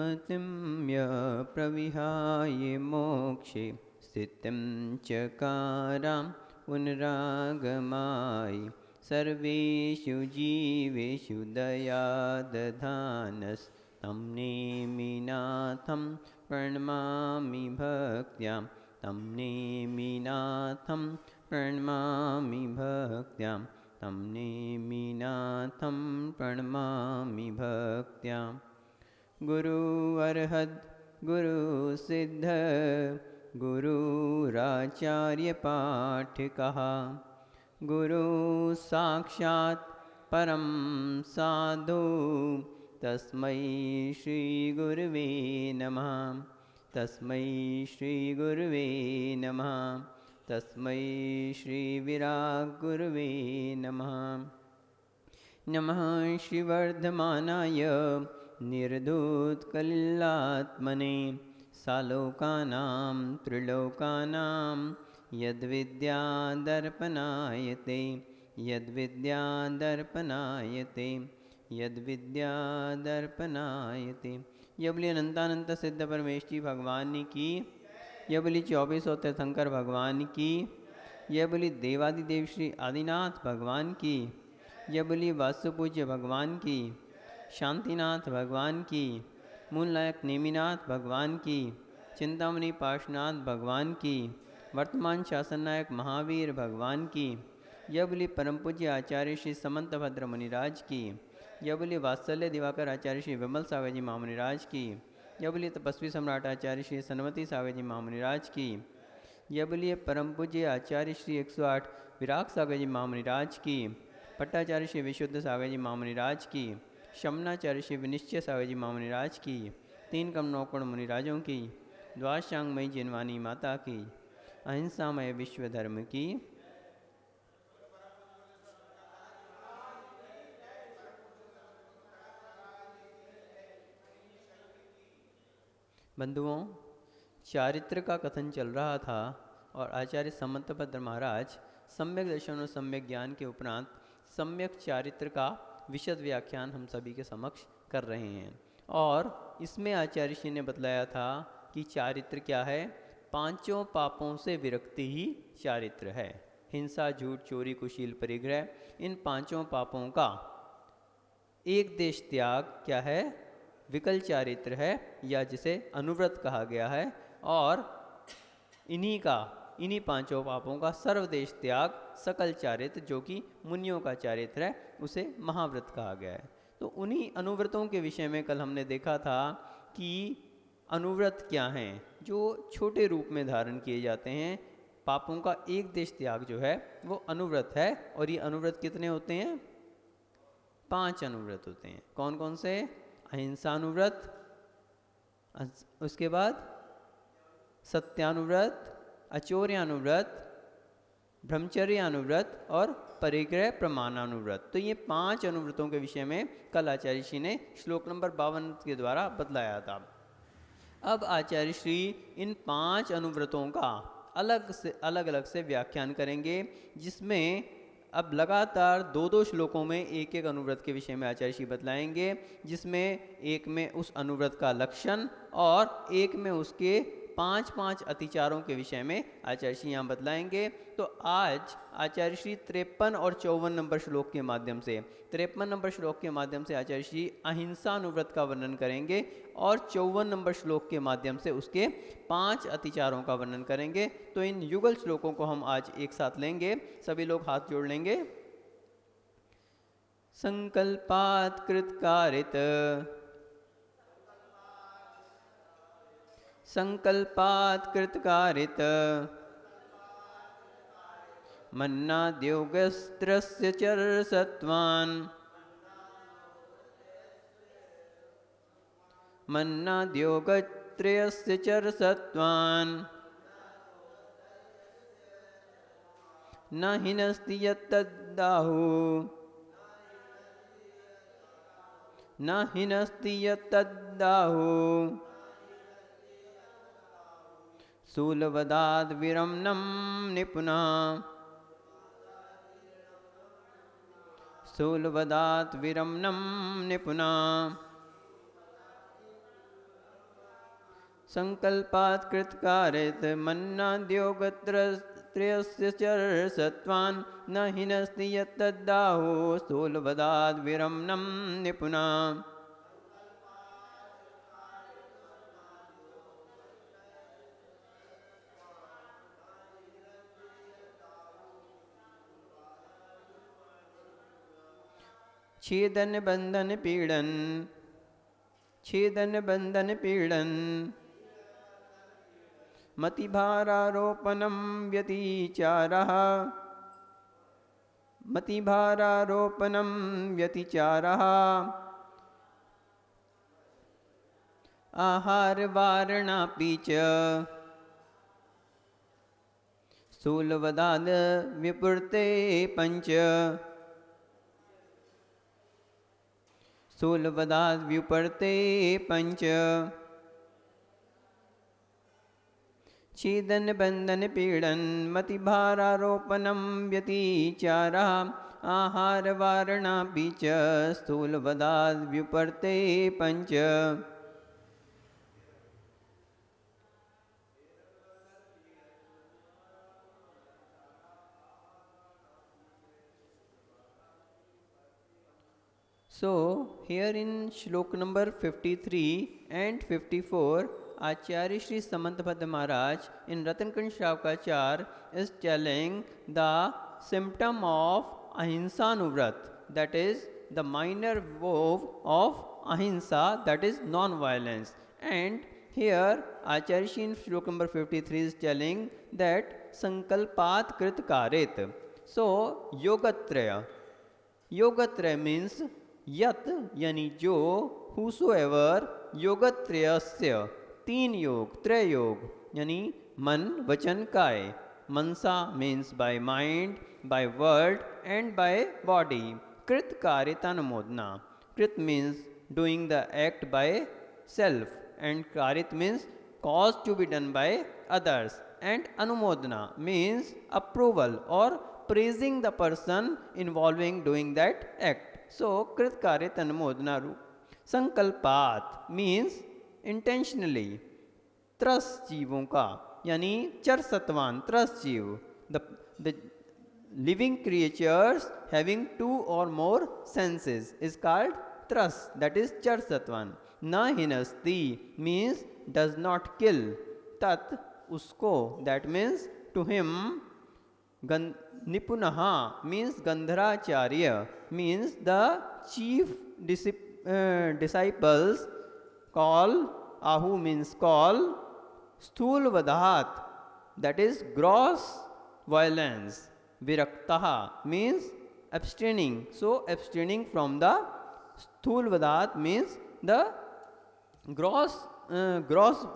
मतिं य प्रविहाय मोक्षे स्थितिं चकारां पुनरागमाय सर्वेषु जीवेषु दया दधानस्तं नेमिनाथं प्रणमामि भक्त्या तं नेमिनाथं प्रणमामि भक्त्या तं नेमिनाथं प्रणमामि भक्त्या। गुरु अर्हद् गुरु सिद्ध गुरुराचार्य पाठिकः गुरु साक्षात् परं साधु तस्मै श्री गुरुवे नमः। तस्मै श्री गुरुवे नमः। तस्मै श्री विराग गुरुवे नमः। नमः श्रीवर्धमानाय निर्धूतकलिलात्मने सालोकानां त्रिलोकानां यद्विद्यादर्पणायते यद्विद्यादर्पणायते यद्विद्यादर्पणायते। यह बोली अनंतानंत सिद्ध परमेश जी भगवान की, यह बोली 2400 तीर्थंकर भगवान की, यह बोली देवादिदेव श्री आदिनाथ भगवान की, यह बोली वासुपूज्य भगवान की, शांतिनाथ भगवान की, मूलनायक नेमिनाथ भगवान की, चिंतामणि पार्श्वनाथ भगवान की, वर्तमान शासन नायक महावीर भगवान की, यह बोली परम पूज्य आचार्य श्री समंत भद्र मुनिराज की, यह बोली वात्सल्य दिवाकर आचार्य श्री विमल सागर जी महामुनिराज की, यह बोली तपस्वी सम्राट आचार्य श्री सनमती सागर जी महामुनिराज की, यह बोलिए परम पूज्य आचार्य श्री 108 विराग सागर जी महामुनिराज की, पट्टाचार्य श्री विशुद्ध सागर जी महामुनिराज की, शमनाचार्य श्री विनिश्चय सागर जी महामुनिराज की, 3 कम 9 कोण मुनिराजों की, द्वादशांगमयी जिनवानी माता की, अहिंसामय विश्व धर्म की। बंधुओं, चारित्र का कथन चल रहा था और आचार्य समंतभद्र महाराज सम्यक दर्शन और सम्यक ज्ञान के उपरांत सम्यक चारित्र का विशद व्याख्यान हम सभी के समक्ष कर रहे हैं। और इसमें आचार्य श्री ने बतलाया था कि चारित्र क्या है। 5 पापों से विरक्ति ही चारित्र है। हिंसा, झूठ, चोरी, कुशील, परिग्रह, इन 5 पापों का एक देश त्याग क्या है, विकल चारित्र है, या जिसे अनुव्रत कहा गया है। और इन्हीं 5 पापों का सर्वदेश त्याग सकल चारित्र, जो कि मुनियों का चारित्र है, उसे महाव्रत कहा गया है। तो उन्हीं अनुव्रतों के विषय में कल हमने देखा था कि अनुव्रत क्या हैं, जो छोटे रूप में धारण किए जाते हैं। पापों का एक देश त्याग जो है वो अनुव्रत है। और ये अनुव्रत कितने होते हैं? 5 अनुव्रत होते हैं। कौन कौन से? अहिंसानुव्रत, उसके बाद सत्यानुव्रत, अचौर्यानुव्रत, ब्रह्मचर्यानुव्रत और परिग्रह प्रमाणानुव्रत। तो ये 5 अनुव्रतों के विषय में कल आचार्य श्री ने श्लोक नंबर 52 के द्वारा बतलाया था। अब आचार्य श्री इन 5 अनुव्रतों का अलग अलग से व्याख्यान करेंगे, जिसमें अब लगातार 2-2 श्लोकों में एक एक अनुव्रत के विषय में आचार्य श्री बतलाएंगे, जिसमें एक में उस अनुव्रत का लक्षण और एक में उसके 5-5 अतिचारों के विषय में आचार्य श्री यहाँ बतलाएंगे। तो आज आचार्य श्री 53 और 54 नंबर श्लोक के माध्यम से 53 नंबर श्लोक के माध्यम से आचार्य श्री अहिंसा अनुव्रत का वर्णन करेंगे और 54 नंबर श्लोक के माध्यम से उसके 5 अतिचारों का वर्णन करेंगे। तो इन युगल श्लोकों को हम आज एक साथ लेंगे। सभी लोग हाथ जोड़ लेंगे। संकल्पात् कृतकारित, संकल्पात् कृतकारित, मन्नाद्योगस्त्रस्य चरसत्वान्, मन्नाद्योगत्रयस्य चरसत्वान्, न हिनस्ति यत्तदाहु, न हिनस्ति यत्तदाहु, शूलवदाद् विरमणं निपुना, शूलवदात् विरमणं निपुना, संकल्पात् कृतकारित मन्नाद्योगत्रयस्य चर्षत्वान् न हिनस्ति यत्तद्दाहो स्थूलवदाद् विरमणं निपुना। छेदन बंधन पीड़न, छेदन बंधन पीड़न मतिभारारोपणं व्यतिचारः, मतिभारारोपणं व्यतिचारः आहारवारणापि च स्थूलवदाद् विपूर्ते पंच, स्थूलवदाद् विपर्ते पंच। छेदन बंधन पीड़न मतिभारारोपणं व्यतिचारः आहारवारणापि च स्थूलवदाद् विपर्ते पंच। So here in shlok number 53 and 54, Acharya Shri Samantabhadra Maharaj in Ratankand Shravakacharya is telling the symptom of Ahinsanuvrat, that is the minor vow of Ahimsa, that is non-violence. And here Acharya Shri in shlok number 53 is telling that Sankalpat Krit Karit. So Yogatraya, Yogatraya means यत यानी जो, whosoever, योगत्रयस्य तीन योग, त्रय योग यानी मन वचन काय, मनसा means by mind, by word and by body, कृत कारित अनुमोदना, कृत means doing the act by self and कारित means cause to be done by others, and अनुमोदना मीन्स अप्रूवल और praising the person involving doing that act. So कृत कारित अनुमोदना रूप. संकल्पात मीन्स इंटेंशनली, त्रस जीवों का यानी चर सत्वान, त्रस जीव, the living creatures having 2 or more senses is called त्रस, that is चर सत्वान. न हिनस्ति मीन्स डज नॉट किल, तत् उसको, that means to him. Nipunaha means Gandharacharya, means the chief disciples call, Ahu means call, Sthulvadhat, that is gross violence, Viraktaha means abstaining, so abstaining from the Sthulvadhat means the gross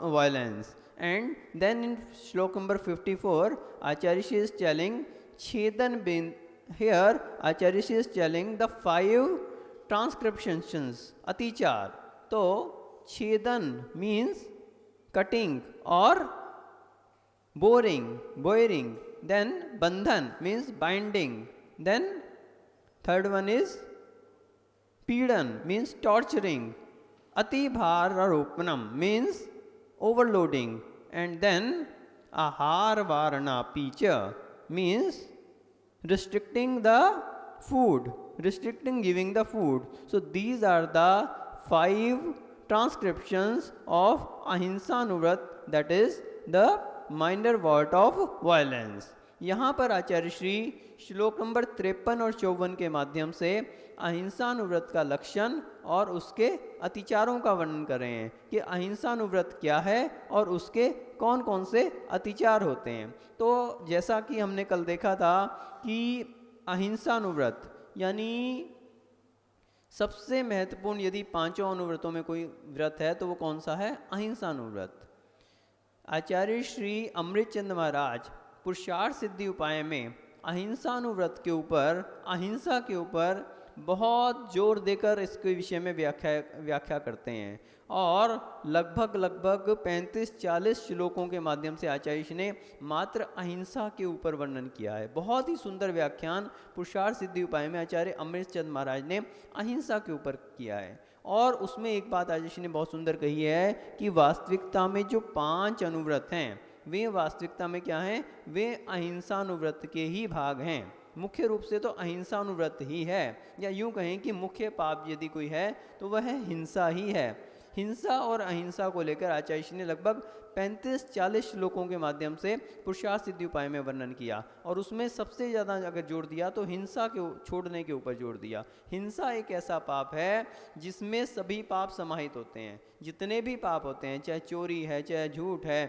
violence. And then in shlok number 54, Acharya Shri is telling Chedan bin. Here Acharya Shri is telling the 5 transcriptions, atichar. So Chedan means cutting or boring. Then bandhan means binding. Then third one is Pidan means torturing. Ati bhararopanam means overloading. And then ahar varana picha means restricting the food, restricting giving the food. So these are the 5 transcriptions of Ahinsanuvrat, that is the minor vow of violence. यहाँ पर आचार्य श्री श्लोक number 53 और 54 के माध्यम से अहिंसानुव्रत का लक्षण और उसके अतिचारों का वर्णन कर रहे हैं कि अहिंसानुव्रत क्या है और उसके कौन कौन से अतिचार होते हैं. तो जैसा कि हमने कल देखा था कि अहिंसानुव्रत यानी सबसे महत्वपूर्ण, यदि 5 अनुव्रतों में कोई व्रत है तो वो कौन सा है? अहिंसानुव्रत. आचार्य श्री अमृतचंद महाराज पुरुषार्थ सिद्धि उपाय में अहिंसानुव्रत के ऊपर, अहिंसा के ऊपर बहुत जोर देकर इसके विषय में व्याख्या करते हैं और लगभग 35-40 श्लोकों के माध्यम से आचार्य जी ने मात्र अहिंसा के ऊपर वर्णन किया है. बहुत ही सुंदर व्याख्यान पुरुषार्थ सिद्धि उपाय में आचार्य अमृतचंद महाराज ने अहिंसा के ऊपर किया है. और उसमें एक बात आचार्य ने बहुत सुंदर कही है कि वास्तविकता में जो 5 अनुव्रत हैं वे वास्तविकता में क्या हैं, वे अहिंसा अनुव्रत के ही भाग हैं। मुख्य रूप से तो अहिंसा अनुव्रत ही है, या यूं कहें कि मुख्य पाप यदि कोई है तो वह हिंसा ही है। हिंसा और अहिंसा को लेकर आचार्य ने लगभग 35-40 श्लोकों के माध्यम से पुरुषार्थ सिद्धि उपाय में वर्णन किया, और उसमें सबसे ज़्यादा अगर जोर दिया तो हिंसा के छोड़ने के ऊपर जोर दिया। हिंसा एक ऐसा पाप है जिसमें सभी पाप समाहित होते हैं, जितने भी पाप होते हैं, चाहे चोरी है, चाहे झूठ है,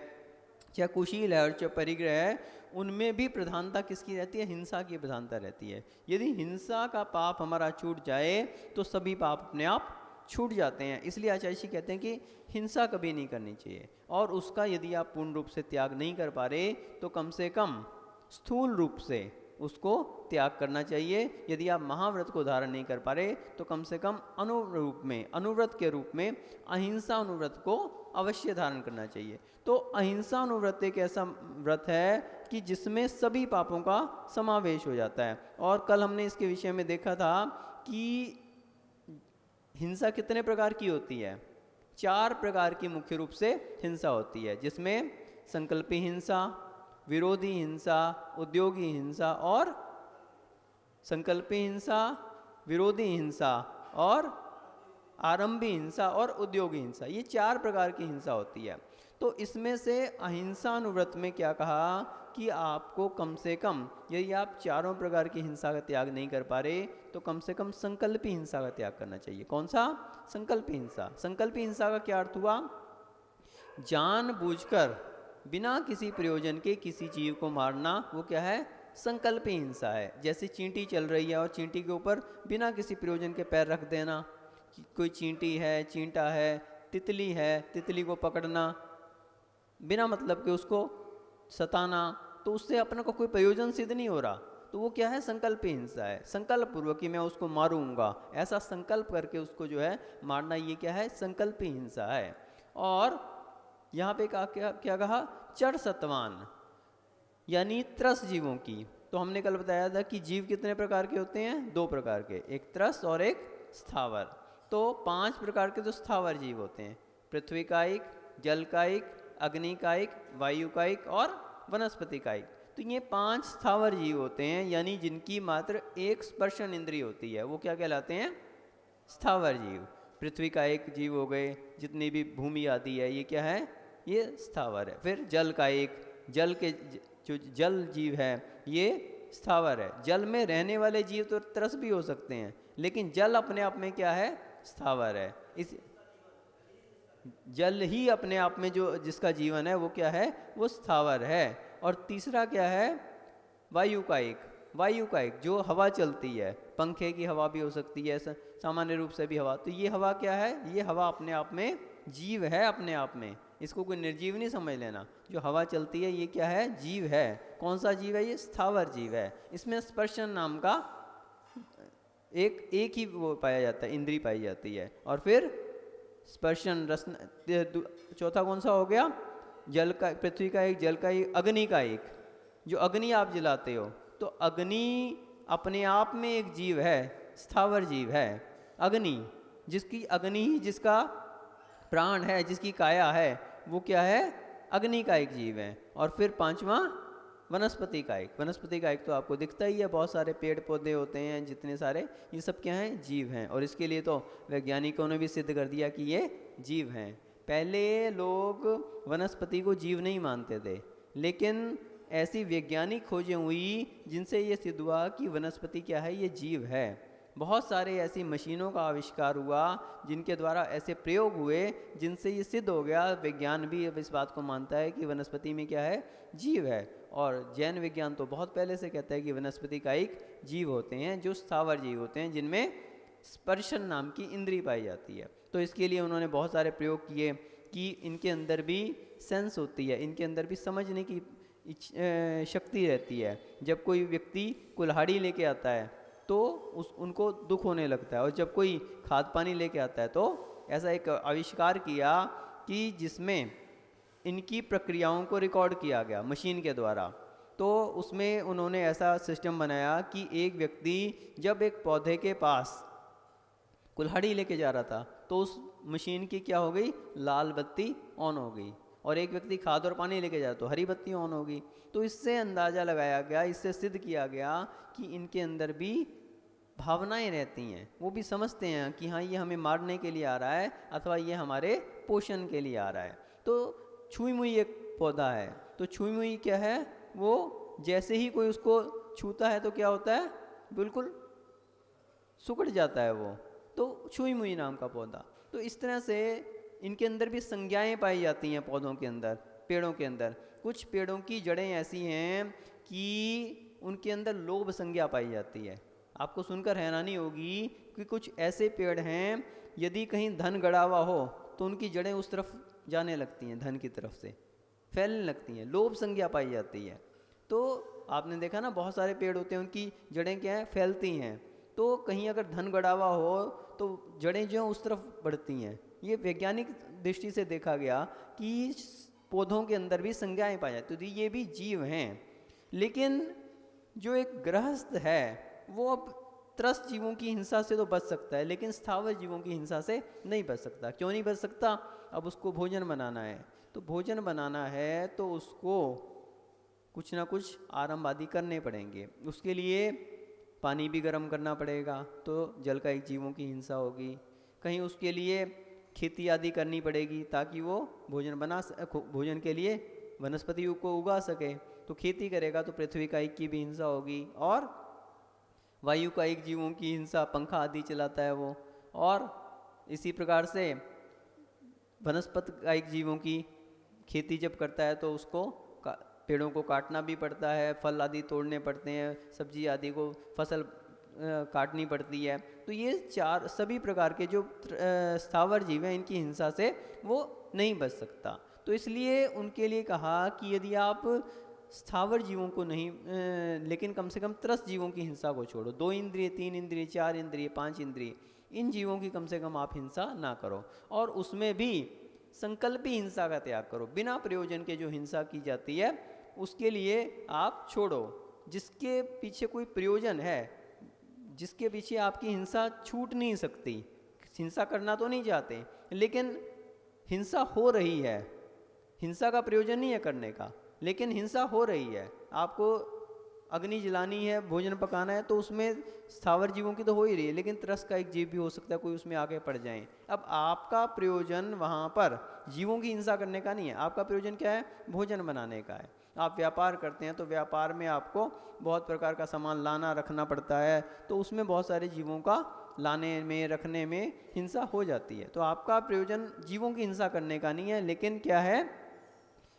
चाहे कुशील है और चाहे परिग्रह है, उनमें भी प्रधानता किसकी रहती है, हिंसा की प्रधानता रहती है। यदि हिंसा का पाप हमारा छूट जाए तो सभी पाप अपने आप छूट जाते हैं। इसलिए आचार्य जी कहते हैं कि हिंसा कभी नहीं करनी चाहिए, और उसका यदि आप पूर्ण रूप से त्याग नहीं कर पा रहे तो कम से कम स्थूल रूप से उसको त्याग करना चाहिए। यदि आप महाव्रत को धारण नहीं कर पा रहे तो कम से कम अनुरूप में, अनुव्रत के रूप में अहिंसा अनुव्रत को अवश्य धारण करना चाहिए। तो अहिंसा अनुव्रत एक ऐसा व्रत है कि जिसमें सभी पापों का समावेश हो जाता है। और कल हमने इसके विषय में देखा था कि हिंसा कितने प्रकार की होती है, 4 प्रकार की मुख्य रूप से हिंसा होती है, जिसमें संकल्पी हिंसा, विरोधी हिंसा, उद्योगी हिंसा और संकल्पी हिंसा, विरोधी हिंसा और आरंभी हिंसा और उद्योगी हिंसा, ये 4 प्रकार की हिंसा होती है। तो इसमें से अहिंसा अनुव्रत में क्या कहा कि आपको कम से कम, यदि आप चारों प्रकार की हिंसा का त्याग नहीं कर पा रहे तो कम से कम संकल्पी हिंसा का त्याग करना चाहिए। कौन सा? संकल्पी हिंसा। संकल्पी हिंसा का क्या अर्थ हुआ? जानबूझकर बिना किसी प्रयोजन के किसी जीव को मारना, वो क्या है? संकल्पी हिंसा है। जैसे चींटी चल रही है और चींटी के ऊपर बिना किसी प्रयोजन के पैर रख देना, कोई चींटी है, चींटा है, तितली है, तितली को पकड़ना बिना मतलब के उसको सताना, तो उससे अपने को कोई प्रयोजन सिद्ध नहीं हो रहा, तो वो क्या है? संकल्पी हिंसा है। संकल्प पूर्वक कि मैं उसको मारूंगा, ऐसा संकल्प करके उसको जो है मारना, ये क्या है? संकल्पी हिंसा है। और यहाँ पे क्या कहा? चर सत्वान, यानी त्रस जीवों की। तो हमने कल बताया था कि जीव कितने प्रकार के होते हैं? 2 प्रकार के, एक त्रस और एक स्थावर। तो 5 प्रकार के तो स्थावर जीव होते हैं, पृथ्वी कायिक, जल कायिक, अग्नि कायिक, वायु कायिक और वनस्पति कायिक। तो ये 5 स्थावर जीव होते हैं, यानी जिनकी मात्र एक स्पर्शन इंद्रिय होती है, वो क्या कहलाते हैं? स्थावर जीव। पृथ्वी का एक जीव हो गए, जितनी भी भूमि आदि है, ये क्या है? ये स्थावर है। फिर जल का एक, जल के जो जल जीव है ये स्थावर है। जल में रहने वाले जीव तो त्रस भी हो सकते हैं, लेकिन जल अपने आप में क्या है? स्थावर है। इस जल ही अपने आप में जो जिसका जीवन है वो क्या है? वो स्थावर है। और तीसरा क्या है? वायु का एक, वायु का एक जो हवा चलती है, पंखे की हवा भी हो सकती है, सामान्य रूप से भी हवा। तो ये हवा क्या है? ये हवा अपने आप में जीव है, अपने आप में, इसको कोई निर्जीव नहीं समझ लेना। जो हवा चलती है ये क्या है? जीव है। कौन सा जीव है? ये स्थावर जीव है। इसमें स्पर्शन नाम का एक ही वो पाया जाता है, इंद्री पाई जाती है। और फिर स्पर्शन रसन, चौथा कौन सा हो गया? जल का, पृथ्वी का एक, जल का एक, अग्नि का एक। जो अग्नि आप जलाते हो, तो अग्नि अपने आप में एक जीव है, स्थावर जीव है। अग्नि, जिसकी अग्नि ही जिसका प्राण है, जिसकी काया है, वो क्या है? अग्नि का एक जीव है। और फिर 5वां वनस्पति का एक। वनस्पति का एक तो आपको दिखता ही है, बहुत सारे पेड़ पौधे होते हैं, जितने सारे, ये सब क्या हैं? जीव हैं। और इसके लिए तो वैज्ञानिकों ने भी सिद्ध कर दिया कि ये जीव हैं। पहले लोग वनस्पति को जीव नहीं मानते थे, लेकिन ऐसी वैज्ञानिक खोजें हुई जिनसे ये सिद्ध हुआ कि वनस्पति क्या है? ये जीव है। बहुत सारे ऐसी मशीनों का आविष्कार हुआ जिनके द्वारा ऐसे प्रयोग हुए जिनसे ये सिद्ध हो गया, विज्ञान भी अब इस बात को मानता है कि वनस्पति में क्या है? जीव है। और जैन विज्ञान तो बहुत पहले से कहता है कि वनस्पति का एक जीव होते हैं, जो स्थावर जीव होते हैं, जिनमें स्पर्शन नाम की इंद्री पाई जाती है। तो इसके लिए उन्होंने बहुत सारे प्रयोग किए कि इनके अंदर भी सेंस होती है, इनके अंदर भी समझने की शक्ति रहती है। जब कोई व्यक्ति कुल्हाड़ी लेके आता है तो उनको दुख होने लगता है, और जब कोई खाद पानी लेके आता है तो ऐसा एक आविष्कार किया कि जिसमें इनकी प्रक्रियाओं को रिकॉर्ड किया गया मशीन के द्वारा। तो उसमें उन्होंने ऐसा सिस्टम बनाया कि एक व्यक्ति जब एक पौधे के पास कुल्हाड़ी लेके जा रहा था तो उस मशीन की क्या हो गई, लाल बत्ती ऑन हो गई, और एक व्यक्ति खाद और पानी लेके जाए तो हरी बत्ती ऑन होगी। तो इससे अंदाज़ा लगाया गया, इससे सिद्ध किया गया कि इनके अंदर भी भावनाएं रहती हैं, वो भी समझते हैं कि हाँ ये हमें मारने के लिए आ रहा है अथवा ये हमारे पोषण के लिए आ रहा है। तो छुई मुई एक पौधा है, तो छुई मुई क्या है, वो जैसे ही कोई उसको छूता है तो क्या होता है, बिल्कुल सुकड़ जाता है वो, तो छुई मुई नाम का पौधा। तो इस तरह से इनके अंदर भी संज्ञाएं पाई जाती हैं पौधों के अंदर, पेड़ों के अंदर। कुछ पेड़ों की जड़ें ऐसी हैं कि उनके अंदर लोभ संज्ञा पाई जाती है। आपको सुनकर हैरानी होगी कि कुछ ऐसे पेड़ हैं, यदि कहीं धन गड़ा हुआ हो तो उनकी जड़ें उस तरफ जाने लगती हैं, धन की तरफ से फैलने लगती हैं, लोभ संज्ञा पाई जाती है। तो आपने देखा ना, बहुत सारे पेड़ होते हैं उनकी जड़ें क्या है, फैलती हैं। तो कहीं अगर धन गड़ा हुआ हो तो जड़ें जो हैं उस तरफ बढ़ती हैं। ये वैज्ञानिक दृष्टि से देखा गया कि पौधों के अंदर भी संज्ञाएं पाई जाती, तो ये भी जीव हैं। लेकिन जो एक गृहस्थ है वो अब त्रस्त जीवों की हिंसा से तो बच सकता है, लेकिन स्थावर जीवों की हिंसा से नहीं बच सकता। क्यों नहीं बच सकता, अब उसको भोजन बनाना है, तो भोजन बनाना है तो उसको कुछ ना कुछ आरंभ आदि करने पड़ेंगे। उसके लिए पानी भी गर्म करना पड़ेगा, तो जल का एक जीवों की हिंसा होगी। कहीं उसके लिए खेती आदि करनी पड़ेगी ताकि वो भोजन के लिए वनस्पति को उगा सके। तो खेती करेगा तो पृथ्वी का एक की भी हिंसा होगी, और वायु का एक जीवों की हिंसा, पंखा आदि चलाता है वो। और इसी प्रकार से वनस्पति का एक जीवों की खेती जब करता है तो उसको पेड़ों को काटना भी पड़ता है, फल आदि तोड़ने पड़ते हैं, सब्जी आदि को फसल काटनी पड़ती है। तो ये चार सभी प्रकार के जो स्थावर जीव हैं इनकी हिंसा से वो नहीं बच सकता। तो इसलिए उनके लिए कहा कि यदि आप स्थावर जीवों को नहीं लेकिन कम से कम त्रस्त जीवों की हिंसा को छोड़ो। 2 इंद्रिय, 3 इंद्रिय, 4 इंद्रिय, 5 इंद्रिय, इन जीवों की कम से कम आप हिंसा ना करो, और उसमें भी संकल्पी हिंसा का त्याग करो। बिना प्रयोजन के जो हिंसा की जाती है उसके लिए आप छोड़ो। जिसके पीछे कोई प्रयोजन है, जिसके पीछे आपकी हिंसा छूट नहीं सकती, हिंसा करना तो नहीं चाहते लेकिन हिंसा हो रही है, हिंसा का प्रयोजन नहीं है करने का लेकिन हिंसा हो रही है, आपको अग्नि जलानी है, भोजन पकाना है, तो उसमें स्थावर जीवों की तो हो ही रही है, लेकिन त्रस्त का एक जीव भी हो सकता है कोई उसमें आगे पड़ जाए। अब आपका प्रयोजन वहाँ पर जीवों की हिंसा करने का नहीं है, आपका प्रयोजन क्या है, भोजन बनाने का है। आप व्यापार करते हैं तो व्यापार में आपको बहुत प्रकार का सामान लाना रखना पड़ता है, तो उसमें बहुत सारे जीवों का लाने में रखने में हिंसा हो जाती है। तो आपका प्रयोजन जीवों की हिंसा करने का नहीं है लेकिन क्या है,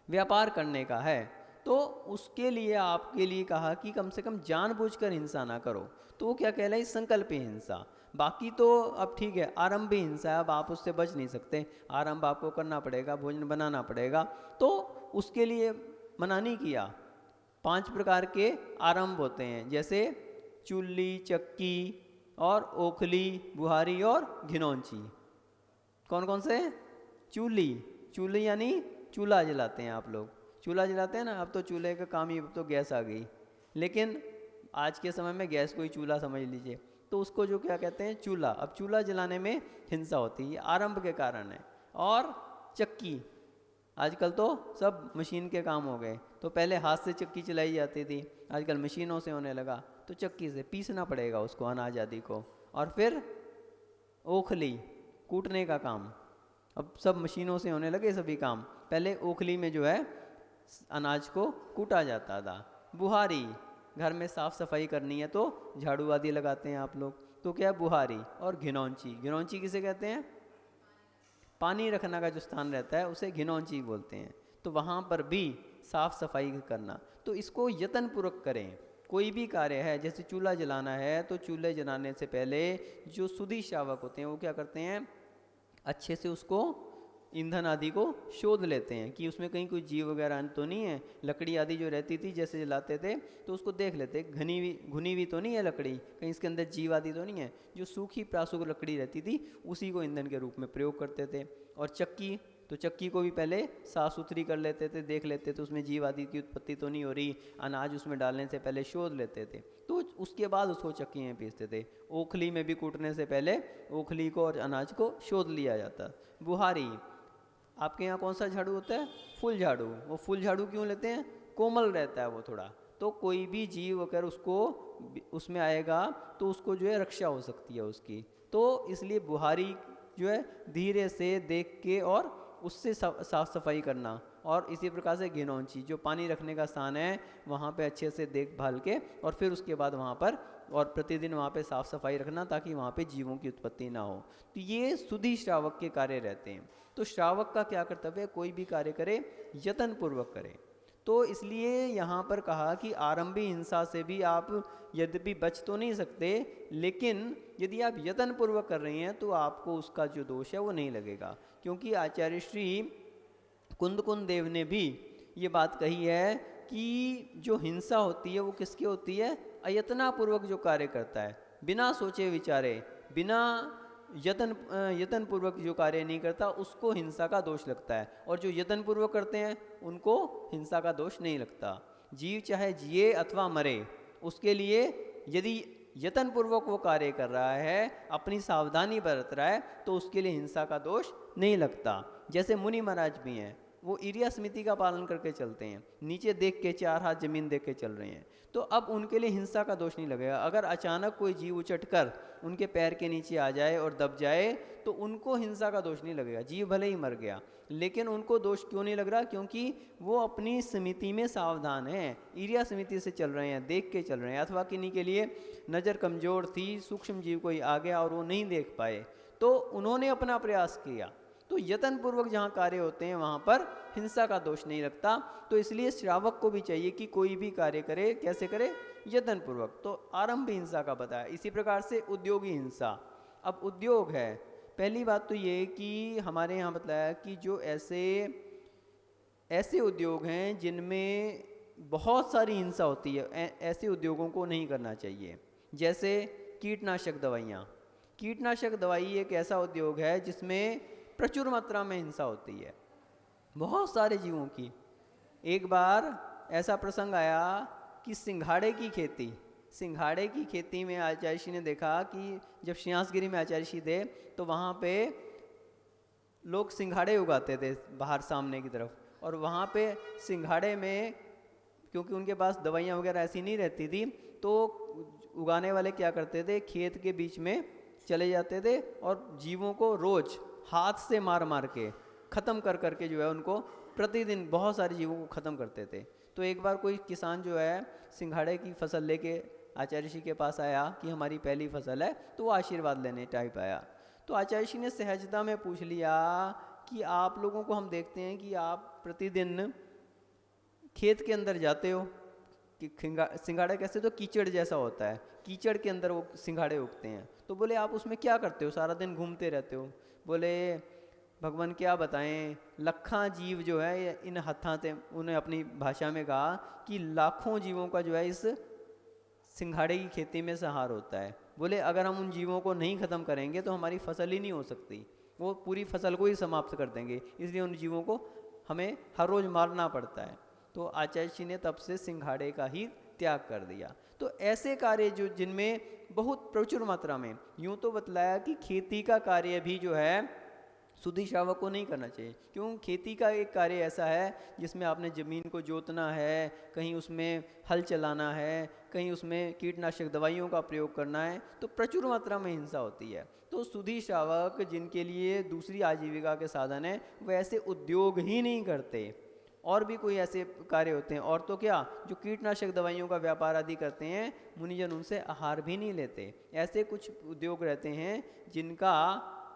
व्यापार करने का है। तो उसके लिए आपके लिए कहा कि कम से कम जानबूझकर हिंसा ना करो। तो वो क्या कहलाई, संकल्पी हिंसा। बाकी तो अब ठीक है, आरंभ भी हिंसा है, अब आप उससे बच नहीं सकते, आरंभ आपको करना पड़ेगा, भोजन बनाना पड़ेगा, तो उसके लिए मना नहीं किया। 5 प्रकार के आरंभ होते हैं, जैसे चूल्ही, चक्की और ओखली, बुहारी और घिनौंची। कौन कौन से? चूल्ही, चूल्ही यानी चूल्हा जलाते हैं आप लोग, चूल्हा जलाते हैं ना। अब तो चूल्हे का काम ही, अब तो गैस आ गई, लेकिन आज के समय में गैस को ही चूल्हा समझ लीजिए, तो उसको जो क्या कहते हैं, चूल्हा। अब चूल्हा जलाने में हिंसा होती है, आरंभ के कारण है। और चक्की, आजकल तो सब मशीन के काम हो गए, तो पहले हाथ से चक्की चलाई जाती थी, आजकल मशीनों से होने लगा, तो चक्की से पीसना पड़ेगा उसको, अनाज आदि को। और फिर ओखली, कूटने का काम, अब सब मशीनों से होने लगे सभी काम, पहले ओखली में जो है अनाज को कूटा जाता था। बुहारी, घर में साफ सफाई करनी है तो झाड़ू आदि लगाते हैं आप लोग, तो क्या है, बुहारी। और घिनौंची, घिनौंची किसे कहते हैं, पानी रखना का जो स्थान रहता है उसे घिनौंची बोलते हैं, तो वहाँ पर भी साफ सफाई करना। तो इसको यत्न पूर्वक करें, कोई भी कार्य है, जैसे चूल्हा जलाना है तो चूल्हे जलाने से पहले जो सुधी शावक होते हैं वो क्या करते हैं, अच्छे से उसको ईंधन आदि को शोध लेते हैं कि उसमें कहीं कोई जीव वगैरह तो नहीं है। लकड़ी आदि जो रहती थी जैसे जलाते थे तो उसको देख लेते, घुनी हुई तो नहीं है लकड़ी, कहीं इसके अंदर जीव आदि तो नहीं है। जो सूखी प्रासुक लकड़ी रहती थी उसी को ईंधन के रूप में प्रयोग करते थे। और चक्की, तो चक्की को भी पहले साफ सुथरी कर लेते थे, देख लेते थे उसमें जीव आदि की उत्पत्ति तो नहीं हो रही, अनाज उसमें डालने से पहले शोध लेते थे, तो उसके बाद उसको चक्की में पीसते थे। ओखली में भी कूटने से पहले ओखली को और अनाज को शोध लिया जाता। बुहारी, आपके यहाँ कौन सा झाड़ू होता है? फुल झाड़ू। वो फुल झाड़ू क्यों लेते हैं? कोमल रहता है वो थोड़ा, तो कोई भी जीव अगर उसको उसमें आएगा तो उसको जो है रक्षा हो सकती है उसकी, तो इसलिए बुहारी जो है धीरे से देख के और उससे साफ सफाई करना। और इसी प्रकार से घिनौंची, जो पानी रखने का स्थान है वहाँ पे अच्छे से देखभाल के और फिर उसके बाद वहाँ पर और प्रतिदिन वहाँ पे साफ सफाई रखना ताकि वहाँ पे जीवों की उत्पत्ति ना हो। तो ये सुधी श्रावक के कार्य रहते हैं। तो श्रावक का क्या कर्तव्य है? कोई भी कार्य करे यत्न पूर्वक करे। तो इसलिए यहाँ पर कहा कि आरंभी हिंसा से भी आप यद्यपि बच तो नहीं सकते, लेकिन यदि आप यत्न पूर्वक कर रहे हैं तो आपको उसका जो दोष है वो नहीं लगेगा। क्योंकि आचार्य श्री कुंद देव ने भी ये बात कही है कि जो हिंसा होती है वो किसके होती है? अयत्नापूर्वक जो कार्य करता है, बिना सोचे विचारे, बिना यत्न पूर्वक जो कार्य नहीं करता उसको हिंसा का दोष लगता है, और जो यत्न पूर्वक करते हैं उनको हिंसा का दोष नहीं लगता। जीव चाहे जिए अथवा मरे, उसके लिए यदि यत्न पूर्वक वो कार्य कर रहा है, अपनी सावधानी बरत रहा है, तो उसके लिए हिंसा का दोष नहीं लगता। जैसे मुनि महाराज भी हैं, वो इरिया समिति का पालन करके चलते हैं, नीचे देख के 4 हाथ जमीन देख के चल रहे हैं, तो अब उनके लिए हिंसा का दोष नहीं लगेगा। अगर अचानक कोई जीव उचट कर उनके पैर के नीचे आ जाए और दब जाए तो उनको हिंसा का दोष नहीं लगेगा। जीव भले ही मर गया, लेकिन उनको दोष क्यों नहीं लग रहा? क्योंकि वो अपनी समिति में सावधान हैं, इरिया समिति से चल रहे हैं, देख के चल रहे हैं। अथवा किन्हीं के लिए नज़र कमज़ोर थी, सूक्ष्म जीव कोई आ गया और वो नहीं देख पाए, तो उन्होंने अपना प्रयास किया। तो यत्न पूर्वक जहाँ कार्य होते हैं वहाँ पर हिंसा का दोष नहीं लगता। तो इसलिए श्रावक को भी चाहिए कि कोई भी कार्य करे, कैसे करे? यत्न पूर्वक। तो आरंभ हिंसा का बताया। इसी प्रकार से उद्योगी हिंसा। अब उद्योग है, पहली बात तो ये कि हमारे यहाँ बताया कि जो ऐसे उद्योग हैं जिनमें बहुत सारी हिंसा होती है, ऐसे उद्योगों को नहीं करना चाहिए। जैसे कीटनाशक दवाइयाँ। कीटनाशक दवाई एक ऐसा उद्योग है जिसमें प्रचुर मात्रा में हिंसा होती है बहुत सारे जीवों की। एक बार ऐसा प्रसंग आया कि सिंघाड़े की खेती में आचार्य श्री ने देखा कि जब श्यासगिरी में आचार्य श्री थे तो वहाँ पे लोग सिंघाड़े उगाते थे बाहर सामने की तरफ, और वहाँ पे सिंघाड़े में क्योंकि उनके पास दवाइयाँ वगैरह ऐसी नहीं रहती थी, तो उगाने वाले क्या करते थे, खेत के बीच में चले जाते थे और जीवों को रोज हाथ से मार मार के ख़त्म कर करके जो है उनको प्रतिदिन बहुत सारे जीवों को ख़त्म करते थे। तो एक बार कोई किसान जो है सिंघाड़े की फसल लेके आचार्य श्री के पास आया कि हमारी पहली फसल है, तो वो आशीर्वाद लेने टाइप आया। तो आचार्य श्री ने सहजता में पूछ लिया कि आप लोगों को हम देखते हैं कि आप प्रतिदिन खेत के अंदर जाते हो कि सिंघाड़े कैसे, तो कीचड़ जैसा होता है, कीचड़ के अंदर वो सिंघाड़े उगते हैं। तो बोले आप उसमें क्या करते हो, सारा दिन घूमते रहते हो? बोले भगवान क्या बताएं, लखा जीव जो है इन हत्था से, उन्हें अपनी भाषा में कहा कि लाखों जीवों का जो है इस सिंघाड़े की खेती में सहार होता है। बोले अगर हम उन जीवों को नहीं ख़त्म करेंगे तो हमारी फसल ही नहीं हो सकती, वो पूरी फसल को ही समाप्त कर देंगे, इसलिए उन जीवों को हमें हर रोज़ मारना पड़ता है। तो आचार्य जी ने तब से सिंघाड़े का ही त्याग कर दिया। तो ऐसे कार्य जो जिनमें बहुत प्रचुर मात्रा में, यूँ तो बतलाया कि खेती का कार्य भी जो है सुधी श्रावक को नहीं करना चाहिए, क्यों? खेती का एक कार्य ऐसा है जिसमें आपने ज़मीन को जोतना है, कहीं उसमें हल चलाना है, कहीं उसमें कीटनाशक दवाइयों का प्रयोग करना है, तो प्रचुर मात्रा में हिंसा होती है। तो सुधी श्रावक जिनके लिए दूसरी आजीविका के साधन है वो ऐसे उद्योग ही नहीं करते, और भी कोई ऐसे कार्य होते हैं। और तो क्या, जो कीटनाशक दवाइयों का व्यापार आदि करते हैं मुनिजन उनसे आहार भी नहीं लेते। ऐसे कुछ उद्योग रहते हैं जिनका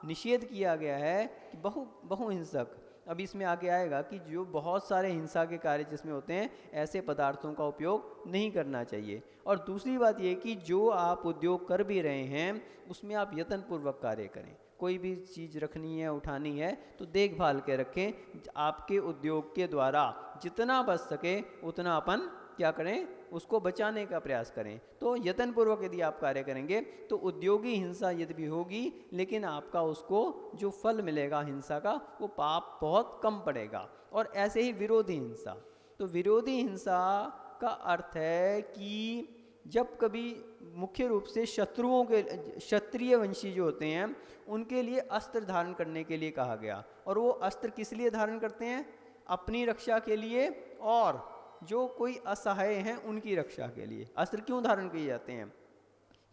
निषेध किया गया है कि बहुहिंसक। अब इसमें आगे आएगा कि जो बहुत सारे हिंसा के कार्य जिसमें होते हैं ऐसे पदार्थों का उपयोग नहीं करना चाहिए। और दूसरी बात ये कि जो आप उद्योग कर भी रहे हैं उसमें आप यत्नपूर्वक कार्य करें। कोई भी चीज़ रखनी है, उठानी है, तो देखभाल के रखें। आपके उद्योग के द्वारा जितना बच सके उतना अपन क्या करें, उसको बचाने का प्रयास करें। तो यत्नपूर्वक यदि आप कार्य करेंगे तो उद्योगी हिंसा यद्यपि होगी, लेकिन आपका उसको जो फल मिलेगा हिंसा का, वो पाप बहुत कम पड़ेगा। और ऐसे ही विरोधी हिंसा, तो विरोधी हिंसा का अर्थ है कि जब कभी मुख्य रूप से शत्रुओं के, क्षत्रिय वंशी जो होते हैं उनके लिए अस्त्र धारण करने के लिए कहा गया। और वो अस्त्र किस लिए धारण करते हैं, अपनी रक्षा के लिए, और जो कोई असहाय हैं उनकी रक्षा के लिए। अस्त्र क्यों धारण किए जाते हैं,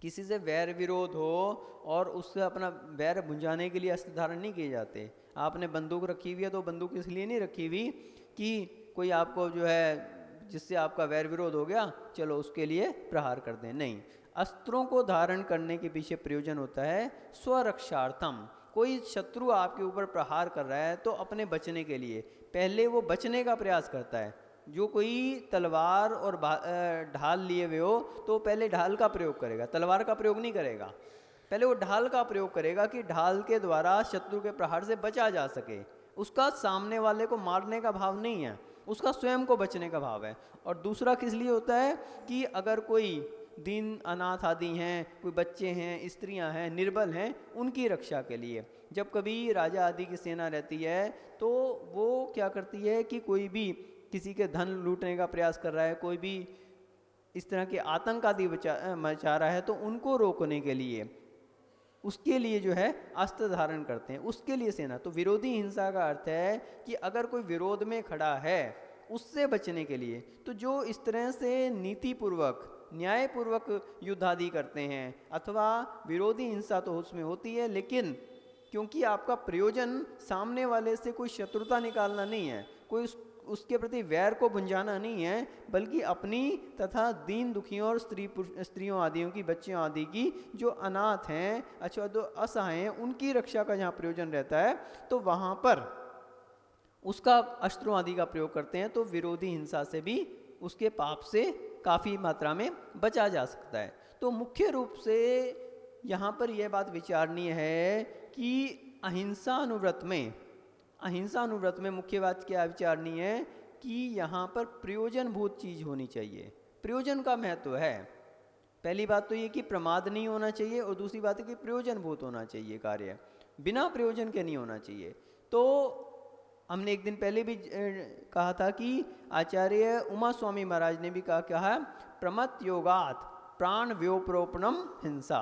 किसी से वैर विरोध हो और उससे अपना वैर बुझाने के लिए अस्त्र धारण नहीं किए जाते। आपने बंदूक रखी हुई है तो बंदूक इसलिए नहीं रखी हुई कि कोई आपको जो है जिससे आपका वैर विरोध हो गया चलो उसके लिए प्रहार कर दें, नहीं। अस्त्रों को धारण करने के पीछे प्रयोजन होता है स्वरक्षार्थम। कोई शत्रु आपके ऊपर प्रहार कर रहा है तो अपने बचने के लिए पहले वो बचने का प्रयास करता है। जो कोई तलवार और ढाल लिए हुए हो तो पहले ढाल का प्रयोग करेगा, तलवार का प्रयोग नहीं करेगा। पहले वो ढाल का प्रयोग करेगा कि ढाल के द्वारा शत्रु के प्रहार से बचा जा सके। उसका सामने वाले को मारने का भाव नहीं है, उसका स्वयं को बचने का भाव है। और दूसरा किस लिए होता है कि अगर कोई दीन अनाथ आदि हैं, कोई बच्चे हैं, स्त्रियां हैं, निर्बल हैं, उनकी रक्षा के लिए। जब कभी राजा आदि की सेना रहती है तो वो क्या करती है कि कोई भी किसी के धन लूटने का प्रयास कर रहा है, कोई भी इस तरह के आतंक आदि मचा रहा है, तो उनको रोकने के लिए उसके लिए जो है अस्त्र धारण करते हैं, उसके लिए सेना। तो विरोधी हिंसा का अर्थ है कि अगर कोई विरोध में खड़ा है उससे बचने के लिए, तो जो इस तरह से नीतिपूर्वक न्यायपूर्वक युद्ध आदि करते हैं, अथवा विरोधी हिंसा तो उसमें होती है, लेकिन क्योंकि आपका प्रयोजन सामने वाले से कोई शत्रुता निकालना नहीं है, कोई उसके प्रति वैर को बुझाना नहीं है, बल्कि अपनी तथा दीन दुखियों और स्त्रियों आदियों की, बच्चियों आदि की जो अनाथ हैं, अच्छा जो असहाय हैं, उनकी रक्षा का जहाँ प्रयोजन रहता है तो वहाँ पर उसका अस्त्रों आदि का प्रयोग करते हैं। तो विरोधी हिंसा से भी उसके पाप से काफ़ी मात्रा में बचा जा सकता है। तो मुख्य रूप से यहाँ पर यह बात विचारणीय है कि अहिंसा अनुव्रत में मुख्य बात क्या विचारणीय है कि यहाँ पर प्रयोजनभूत चीज़ होनी चाहिए। प्रयोजन का महत्व है। पहली बात तो ये कि प्रमाद नहीं होना चाहिए, और दूसरी बात है कि प्रयोजनभूत होना चाहिए कार्य, बिना प्रयोजन के नहीं होना चाहिए। तो हमने एक दिन पहले भी कहा था कि आचार्य उमा स्वामी महाराज ने भी कहा प्रमत योगात प्राण व्योप्रोपणम हिंसा।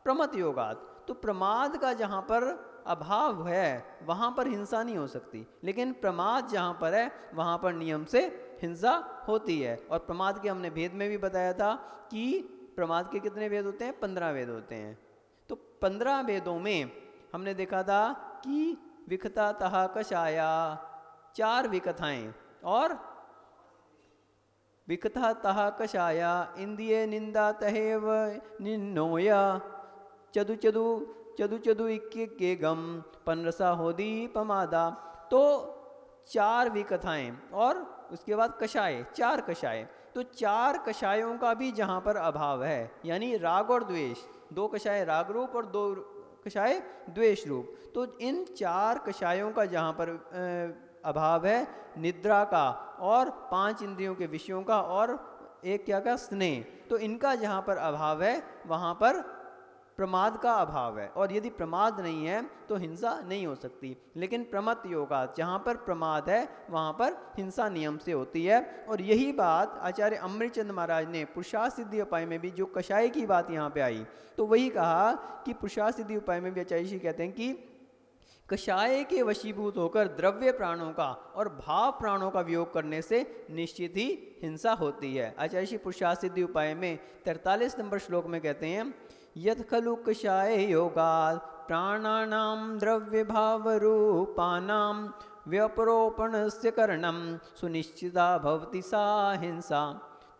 प्रमत योगात, तो प्रमाद का जहाँ पर अभाव है वहाँ पर हिंसा नहीं हो सकती, लेकिन प्रमाद जहाँ पर है वहाँ पर नियम से हिंसा होती है। और प्रमाद के हमने भेद में भी बताया था कि प्रमाद के कितने भेद होते हैं, 15 भेद होते हैं। तो 15 भेदों में हमने देखा था कि विकथा तह कषाया, 4 विकथाएं, और विकथा तह कषाया इंद्रिय निंदा तहेव निन्नोया चदु चदु चदु चदु इक्के गम पनरसा होदी पमादा। तो 4 विकथाएं और उसके बाद कषाय, 4 कषाय। तो 4 कषायों का भी जहाँ पर अभाव है, यानी राग और द्वेष, 2 कषाय राग रूप और 2 कषाय द्वेष रूप, तो इन 4 कषायों का जहाँ पर अभाव है, निद्रा का और 5 इंद्रियों के विषयों का और एक क्या का स्नेह, तो इनका जहाँ पर अभाव है वहाँ पर प्रमाद का अभाव है। और यदि प्रमाद नहीं है तो हिंसा नहीं हो सकती। लेकिन प्रमत योगा, जहाँ पर प्रमाद है वहाँ पर हिंसा नियम से होती है। और यही बात आचार्य अमृतचंद महाराज ने पुरुषार्थ सिद्धि उपाय में भी, जो कषाय की बात यहाँ पे आई, तो वही कहा कि पुरुषार्थ सिद्धि उपाय में भी आचार्य जी कहते हैं कि कषाय के वशीभूत होकर द्रव्य प्राणों का और भाव प्राणों का वियोग करने से निश्चित ही हिंसा होती है। आचार्य श्री पुरुषार्थ सिद्धि उपाय में 43 नंबर श्लोक में कहते हैं, यत् खलु कषाय योगात् प्राणानां द्रव्य भाव रूपानां व्यपरोपणस्य करणं सुनिश्चिता भवति सा हिंसा।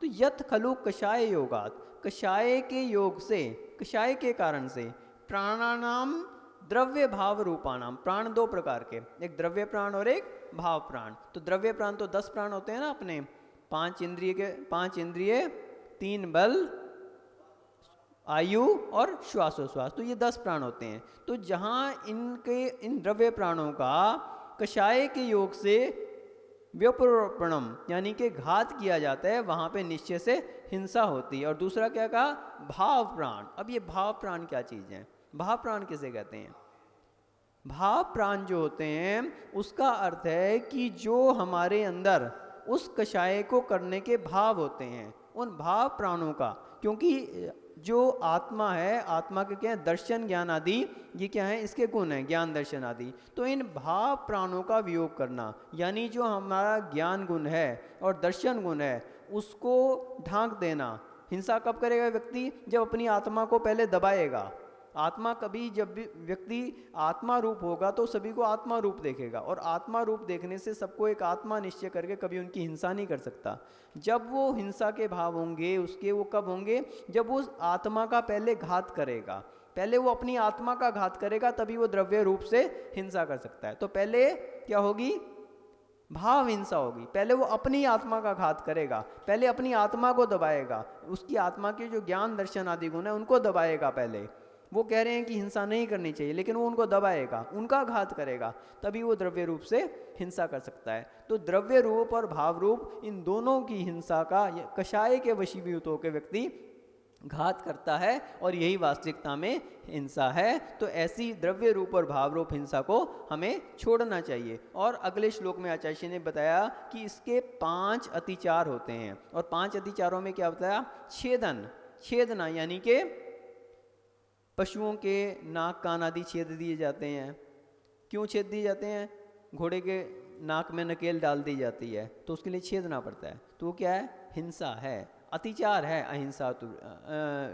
तो यत् खलु कषाय योगात्, कषाय के योग से, कषाय के कारण से, प्राणानाम द्रव्य भाव रूपानाम, प्राण 2 प्रकार के, एक द्रव्य प्राण और एक भाव प्राण। तो द्रव्य प्राण तो 10 प्राण होते हैं ना अपने, 5 इंद्रिय 3 बल आयु और श्वासोश्वास, तो ये 10 प्राण होते हैं। तो जहाँ इन द्रव्य प्राणों का कषाय के योग से व्युपरोपणम यानी कि घात किया जाता है, वहाँ पे निश्चय से हिंसा होती है। और दूसरा क्या कहा, भाव प्राण। अब ये भाव प्राण क्या चीज़ है, भाव प्राण किसे कहते हैं? भाव प्राण जो होते हैं उसका अर्थ है कि जो हमारे अंदर उस कषाय को करने के भाव होते हैं, उन भाव प्राणों का। क्योंकि जो आत्मा है, आत्मा के क्या है, दर्शन ज्ञान आदि, ये क्या है, इसके गुण हैं, ज्ञान दर्शन आदि। तो इन भाव प्राणों का वियोग करना, यानी जो हमारा ज्ञान गुण है और दर्शन गुण है उसको ढांक देना। हिंसा कब करेगा व्यक्ति? जब अपनी आत्मा को पहले दबाएगा। आत्मा कभी, जब भी व्यक्ति आत्मा रूप होगा तो सभी को आत्मा रूप देखेगा, और आत्मा रूप देखने से सबको एक आत्मा निश्चय करके कभी उनकी हिंसा नहीं कर सकता। जब वो हिंसा के भाव होंगे उसके, वो कब होंगे? जब वो आत्मा का पहले घात करेगा, पहले वो अपनी आत्मा का घात करेगा, तभी वो द्रव्य रूप से हिंसा कर सकता है। तो पहले क्या होगी? भाव हिंसा होगी। पहले वो अपनी आत्मा का घात करेगा, पहले अपनी आत्मा को दबाएगा, उसकी आत्मा के जो ज्ञान दर्शन आदि गुण है उनको दबाएगा। पहले वो कह रहे हैं कि हिंसा नहीं करनी चाहिए, लेकिन वो उनको दबाएगा, उनका घात करेगा, तभी वो द्रव्य रूप से हिंसा कर सकता है। तो द्रव्य रूप और भाव रूप, इन दोनों की हिंसा का कषाय के वशीभूत होकर व्यक्ति घात करता है, और यही वास्तविकता में हिंसा है। तो ऐसी द्रव्य रूप और भाव रूप हिंसा को हमें छोड़ना चाहिए। और अगले श्लोक में आचार्य ने बताया कि इसके 5 अतिचार होते हैं, और 5 अतिचारों में क्या बताया? छेदन, छेदना, यानी कि पशुओं के नाक कान आदि छेद दिए जाते हैं। क्यों छेद दिए जाते हैं? घोड़े के नाक में नकेल डाल दी जाती है, तो उसके लिए छेदना पड़ता है। तो वो क्या है? हिंसा है, अतिचार है, अहिंसा,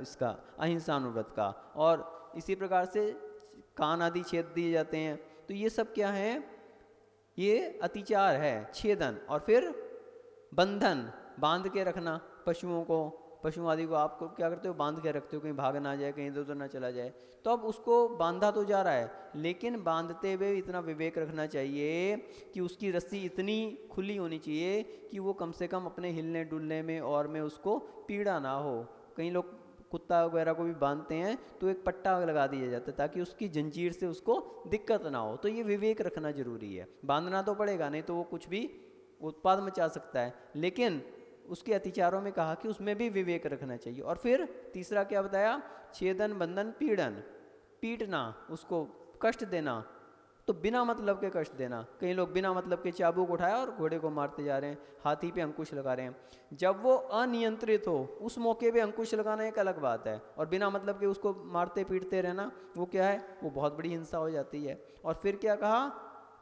इसका अहिंसानुव्रत का। और इसी प्रकार से कान आदि छेद दिए जाते हैं। तो ये सब क्या है? ये अतिचार है, छेदन। और फिर बंधन, बांध के रखना पशुओं को, पशु आदि को आप क्या करते हो? बांध के रखते हो, कहीं भाग ना जाए, कहीं इधर उधर ना चला जाए। तो अब उसको बांधा तो जा रहा है, लेकिन बांधते हुए इतना विवेक रखना चाहिए कि उसकी रस्सी इतनी खुली होनी चाहिए कि वो कम से कम अपने हिलने डुलने में और में उसको पीड़ा ना हो। कई लोग कुत्ता वगैरह को भी बांधते हैं तो एक पट्टा लगा दिया जाता है ताकि उसकी जंजीर से उसको दिक्कत ना हो। तो ये विवेक रखना जरूरी है। बांधना तो पड़ेगा, नहीं तो वो कुछ भी उत्पाद मचा सकता है, लेकिन उसके अतिचारों में कहा कि उसमें भी विवेक रखना चाहिए। और फिर तीसरा क्या बताया? छेदन, बंधन, पीड़न, पीटना, उसको कष्ट देना। तो बिना मतलब के कष्ट देना। कई लोग बिना मतलब के चाबुक उठाया और घोड़े को मारते जा रहे हैं, हाथी पे अंकुश लगा रहे हैं। जब वो अनियंत्रित हो उस मौके पे अंकुश लगाना एक अलग बात है, और बिना मतलब के उसको मारते पीटते रहना वो क्या है? वो बहुत बड़ी हिंसा हो जाती है। और फिर क्या कहा?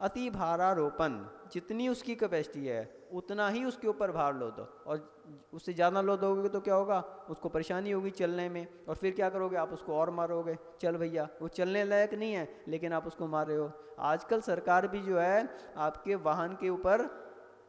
अति भारारोपण, जितनी उसकी कैपेसिटी है उतना ही उसके ऊपर भार लो दो, और उससे ज़्यादा लो दोगे तो क्या होगा? उसको परेशानी होगी चलने में। और फिर क्या करोगे? आप उसको और मारोगे। चल भैया, वो चलने लायक नहीं है लेकिन आप उसको मार रहे हो। आजकल सरकार भी जो है आपके वाहन के ऊपर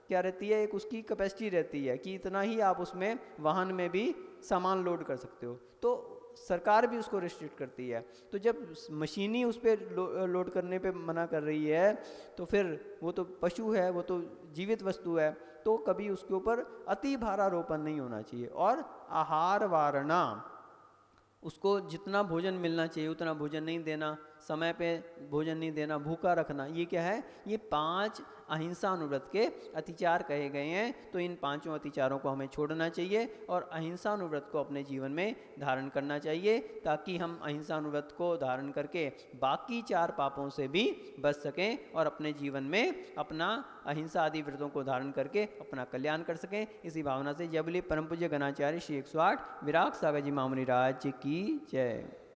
क्या रहती है? एक उसकी कैपेसिटी रहती है कि इतना ही आप उसमें वाहन में भी सामान लोड कर सकते हो। तो सरकार भी उसको रिस्ट्रिक्ट करती है। तो जब मशीनी उस पर लोड करने पे मना कर रही है, तो फिर वो तो पशु है, वो तो जीवित वस्तु है, तो कभी उसके ऊपर अति भारारोपण नहीं होना चाहिए। और आहार वारणा, उसको जितना भोजन मिलना चाहिए उतना भोजन नहीं देना, समय पे भोजन नहीं देना, भूखा रखना, ये क्या है? ये 5 अहिंसानुव्रत के अतिचार कहे गए हैं। तो इन 5 अतिचारों को हमें छोड़ना चाहिए और अहिंसानुव्रत को अपने जीवन में धारण करना चाहिए, ताकि हम अहिंसानुव्रत को धारण करके बाकी 4 पापों से भी बच सकें और अपने जीवन में अपना अहिंसा आदि व्रतों को धारण करके अपना कल्याण कर सकें। इसी भावना से जय बोले परम पूज्य गणाचार्य श्री 108 विराग सागर जी महामुनि राज की जय।